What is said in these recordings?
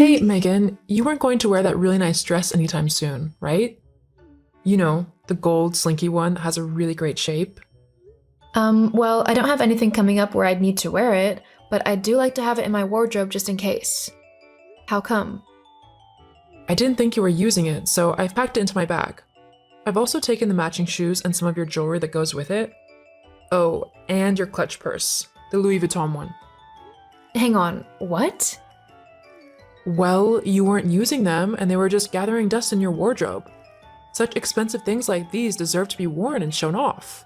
Hey, Megan, you weren't going to wear that really nice dress anytime soon, right? You know, the gold slinky one that has a really great shape. Well, I don't have anything coming up where I'd need to wear it, but I do like to have it in my wardrobe just in case. How come? I didn't think you were using it, so I've packed it into my bag. I've also taken the matching shoes and some of your jewelry that goes with it. Oh, and your clutch purse, the Louis Vuitton one. Hang on, what? Well, you weren't using them and they were just gathering dust in your wardrobe. Such expensive things like these deserve to be worn and shown off.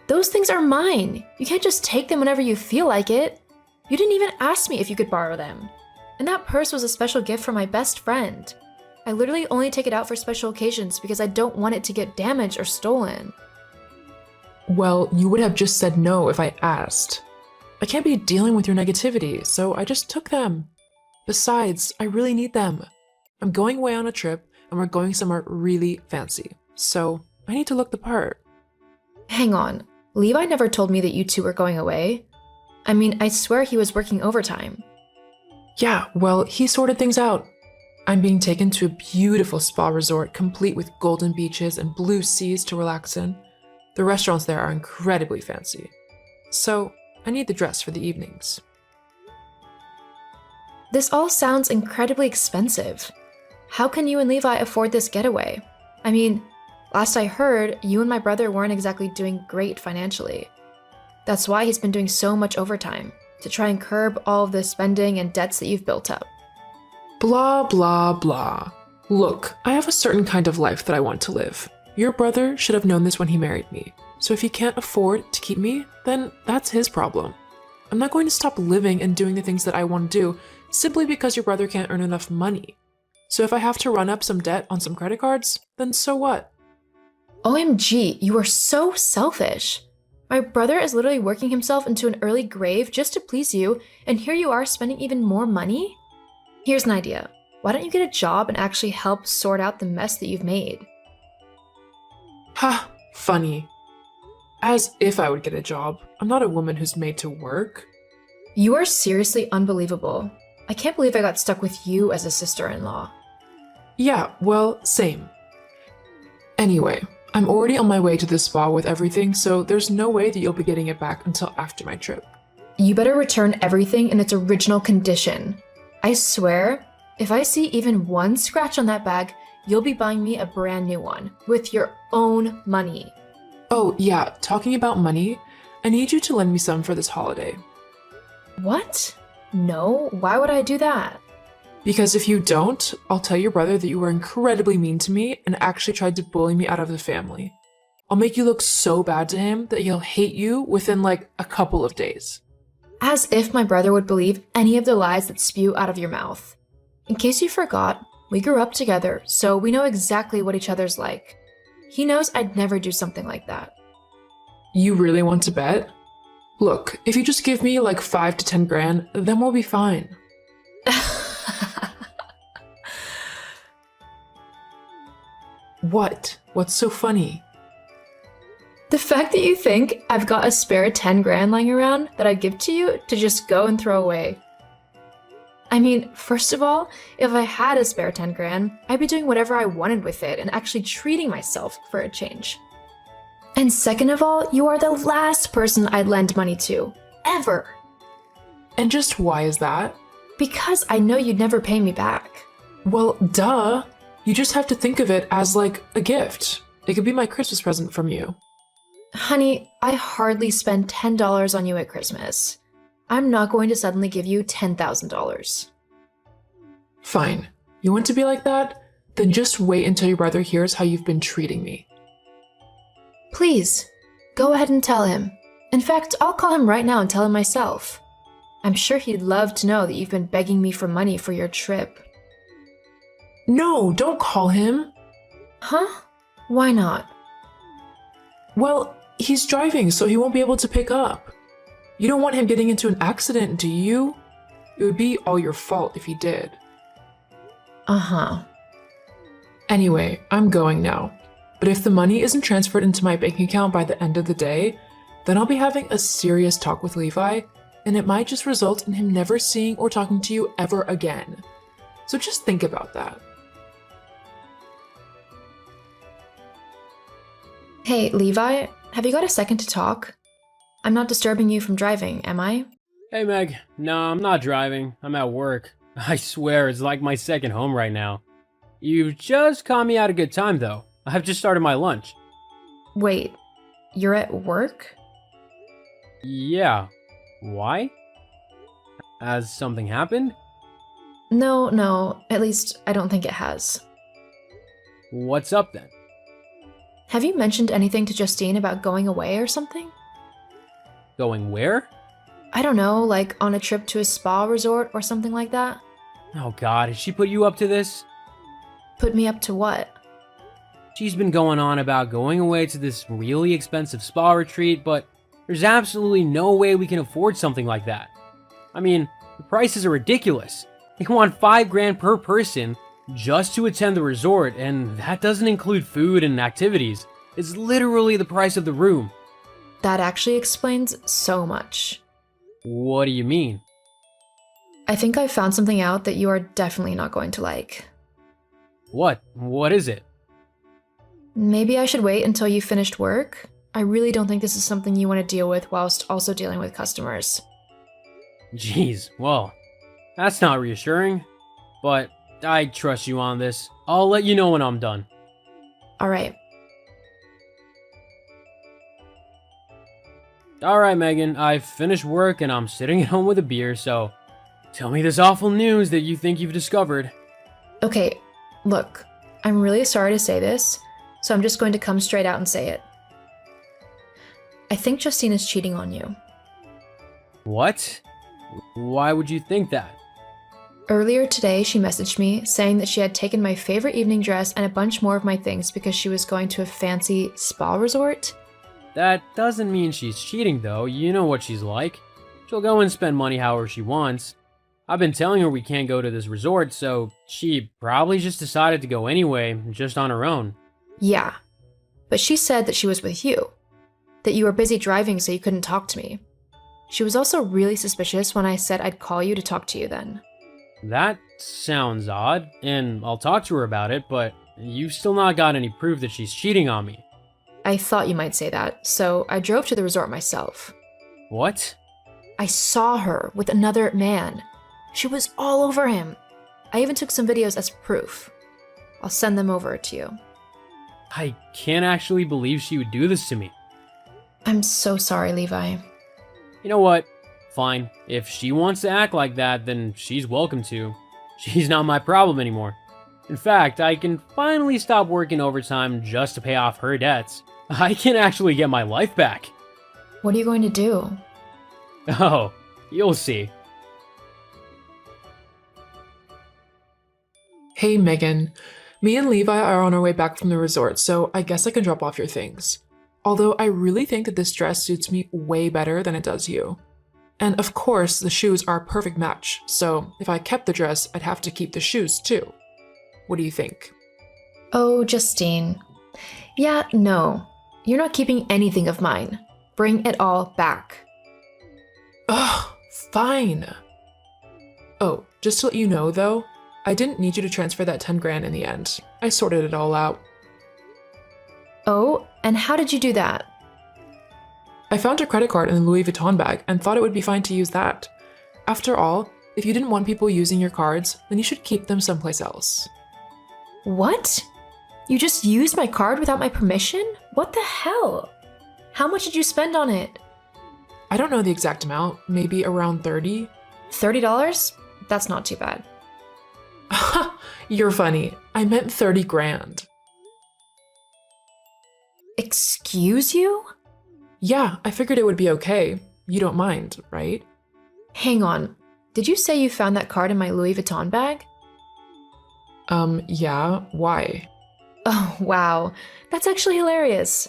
Those things are mine. You can't just take them whenever you feel like it. You didn't even ask me if you could borrow them. And that purse was a special gift from my best friend. I literally only take it out for special occasions because I don't want it to get damaged or stolen. Well, you would have just said no if I asked. I can't be dealing with your negativity, so I just took them. Besides, I really need them. I'm going away on a trip and we're going somewhere really fancy, so I need to look the part. Hang on, Levi never told me that you two were going away. I mean, I swear he was working overtime. Yeah, well, he sorted things out. I'm being taken to a beautiful spa resort complete with golden beaches and blue seas to relax in. The restaurants there are incredibly fancy. So, I need the dress for the evenings. This all sounds incredibly expensive. How can you and Levi afford this getaway? I mean, last I heard, you and my brother weren't exactly doing great financially. That's why he's been doing so much overtime, to try and curb all of the spending and debts that you've built up. Blah, blah, blah. Look, I have a certain kind of life that I want to live. Your brother should have known this when he married me. So if he can't afford to keep me, then that's his problem. I'm not going to stop living and doing the things that I want to do simply because your brother can't earn enough money. So if I have to run up some debt on some credit cards, then so what? OMG, you are so selfish. My brother is literally working himself into an early grave just to please you, and here you are spending even more money? Here's an idea. Why don't you get a job and actually help sort out the mess that you've made? Ha, funny. As if I would get a job. I'm not a woman who's made to work. You are seriously unbelievable. I can't believe I got stuck with you as a sister-in-law. Yeah, well, same. Anyway, I'm already on my way to the spa with everything, so there's no way that you'll be getting it back until after my trip. You better return everything in its original condition. I swear, if I see even one scratch on that bag, you'll be buying me a brand new one with your own money. Oh, yeah, talking about money, I need you to lend me some for this holiday. What? No, why would I do that? Because if you don't, I'll tell your brother that you were incredibly mean to me and actually tried to bully me out of the family. I'll make you look so bad to him that he'll hate you within like a couple of days. As if my brother would believe any of the lies that spew out of your mouth. In case you forgot, we grew up together, so we know exactly what each other's like. He knows I'd never do something like that. You really want to bet? Look, if you just give me like 5 to 10 grand, then we'll be fine. What? What's so funny? The fact that you think I've got a spare 10 grand lying around that I'd give to you to just go and throw away. I mean, first of all, if I had a spare 10 grand, I'd be doing whatever I wanted with it and actually treating myself for a change. And second of all, you are the last person I'd lend money to, ever. And just why is that? Because I know you'd never pay me back. Well, duh. You just have to think of it as like a gift. It could be my Christmas present from you. Honey, I hardly spend $10 on you at Christmas. I'm not going to suddenly give you $10,000. Fine. You want to be like that? Then just wait until your brother hears how you've been treating me. Please, go ahead and tell him. In fact, I'll call him right now and tell him myself. I'm sure he'd love to know that you've been begging me for money for your trip. No, don't call him. Huh? Why not? Well, he's driving, so he won't be able to pick up. You don't want him getting into an accident, do you? It would be all your fault if he did. Uh-huh. Anyway, I'm going now. But if the money isn't transferred into my bank account by the end of the day, then I'll be having a serious talk with Levi, and it might just result in him never seeing or talking to you ever again. So just think about that. Hey, Levi, have you got a second to talk? I'm not disturbing you from driving, am I? Hey Meg, no, I'm not driving. I'm at work. I swear it's like my second home right now. You've just caught me at a good time though. I've just started my lunch. Wait, you're at work? Yeah. Why? Has something happened? No, at least I don't think it has. What's up then? Have you mentioned anything to Justine about going away or something? Going where? I don't know, like on a trip to a spa resort or something like that? Oh god, has she put you up to this? Put me up to what? She's been going on about going away to this really expensive spa retreat, but there's absolutely no way we can afford something like that. I mean, the prices are ridiculous. They want $5,000 per person just to attend the resort, and that doesn't include food and activities. It's literally the price of the room. That actually explains so much. What do you mean? I think I found something out that you are definitely not going to like. What? What is it? Maybe I should wait until you finished work? I really don't think this is something you want to deal with whilst also dealing with customers. Jeez, well, that's not reassuring. But I trust you on this. I'll let you know when I'm done. Alright. Alright, Megan, I've finished work and I'm sitting at home with a beer, so tell me this awful news that you think you've discovered. Okay, look, I'm really sorry to say this, so I'm just going to come straight out and say it. I think Justine is cheating on you. What? Why would you think that? Earlier today, she messaged me saying that she had taken my favorite evening dress and a bunch more of my things because she was going to a fancy spa resort. That doesn't mean she's cheating, though. You know what she's like. She'll go and spend money however she wants. I've been telling her we can't go to this resort, so she probably just decided to go anyway, just on her own. Yeah, but she said that she was with you, that you were busy driving so you couldn't talk to me. She was also really suspicious when I said I'd call you to talk to you then. That sounds odd, and I'll talk to her about it, but you've still not got any proof that she's cheating on me. I thought you might say that, so I drove to the resort myself. What? I saw her with another man. She was all over him. I even took some videos as proof. I'll send them over to you. I can't actually believe she would do this to me. I'm so sorry, Levi. You know what? Fine. If she wants to act like that, then she's welcome to. She's not my problem anymore. In fact, I can finally stop working overtime just to pay off her debts. I can actually get my life back. What are you going to do? Oh, you'll see. Hey, Megan. Me and Levi are on our way back from the resort, so I guess I can drop off your things. Although I really think that this dress suits me way better than it does you. And of course, the shoes are a perfect match, so if I kept the dress, I'd have to keep the shoes too. What do you think? Oh, Justine. Yeah, no. You're not keeping anything of mine. Bring it all back. Ugh, fine. Oh, just to let you know though, I didn't need you to transfer that 10 grand in the end. I sorted it all out. Oh, and how did you do that? I found your credit card in the Louis Vuitton bag and thought it would be fine to use that. After all, if you didn't want people using your cards, then you should keep them someplace else. What? You just used my card without my permission? What the hell? How much did you spend on it? I don't know the exact amount, maybe around 30? $30? That's not too bad. You're funny. I meant 30 grand. Excuse you? Yeah, I figured it would be okay. You don't mind, right? Hang on. Did you say you found that card in my Louis Vuitton bag? Yeah, why? Oh, wow. That's actually hilarious.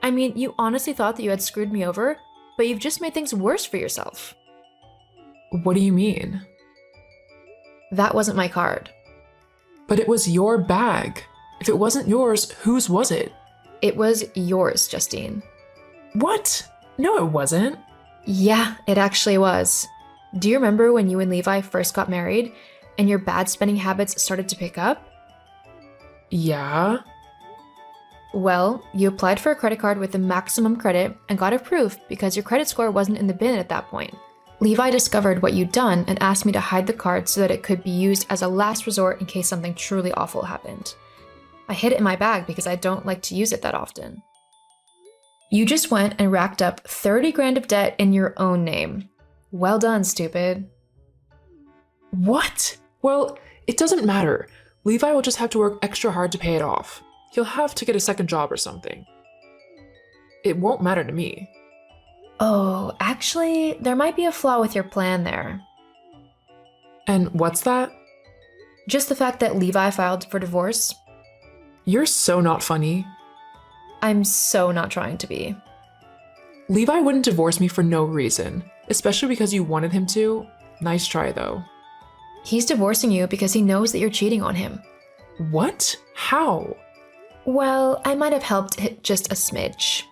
I mean, you honestly thought that you had screwed me over, but you've just made things worse for yourself. What do you mean? That wasn't my card. But it was your bag. If it wasn't yours, whose was it? It was yours, Justine. What? No, it wasn't. Yeah, it actually was. Do you remember when you and Levi first got married, and your bad spending habits started to pick up? Yeah? Well, you applied for a credit card with the maximum credit and got approved because your credit score wasn't in the bin at that point. Levi discovered what you'd done and asked me to hide the card so that it could be used as a last resort in case something truly awful happened. I hid it in my bag because I don't like to use it that often. You just went and racked up 30 grand of debt in your own name. Well done, stupid. What? Well, it doesn't matter. Levi will just have to work extra hard to pay it off. He'll have to get a second job or something. It won't matter to me. Oh, actually, there might be a flaw with your plan there. And what's that? Just the fact that Levi filed for divorce. You're so not funny. I'm so not trying to be. Levi wouldn't divorce me for no reason, especially because you wanted him to. Nice try, though. He's divorcing you because he knows that you're cheating on him. What? How? Well, I might have helped just a smidge.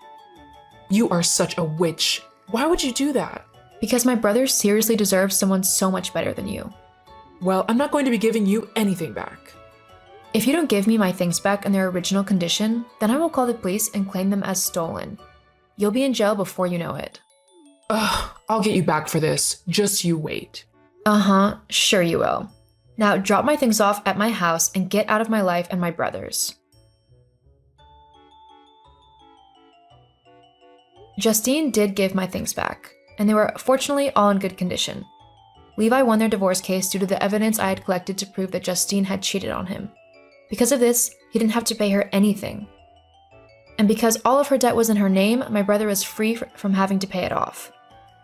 You are such a witch. Why would you do that? Because my brother seriously deserves someone so much better than you. Well, I'm not going to be giving you anything back. If you don't give me my things back in their original condition, then I will call the police and claim them as stolen. You'll be in jail before you know it. Ugh, I'll get you back for this. Just you wait. Uh-huh, sure you will. Now drop my things off at my house and get out of my life and my brother's. Justine did give my things back, and they were fortunately all in good condition. Levi won their divorce case due to the evidence I had collected to prove that Justine had cheated on him. Because of this, he didn't have to pay her anything. And because all of her debt was in her name, my brother was free from having to pay it off.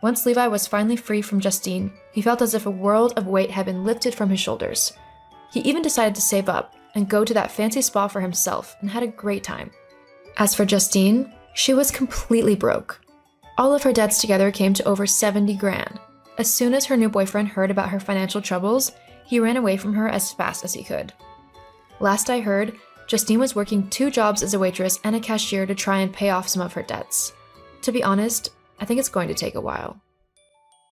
Once Levi was finally free from Justine, he felt as if a world of weight had been lifted from his shoulders. He even decided to save up and go to that fancy spa for himself and had a great time. As for Justine, she was completely broke. All of her debts together came to over 70 grand. As soon as her new boyfriend heard about her financial troubles, he ran away from her as fast as he could. Last I heard, Justine was working 2 jobs as a waitress and a cashier to try and pay off some of her debts. To be honest, I think it's going to take a while.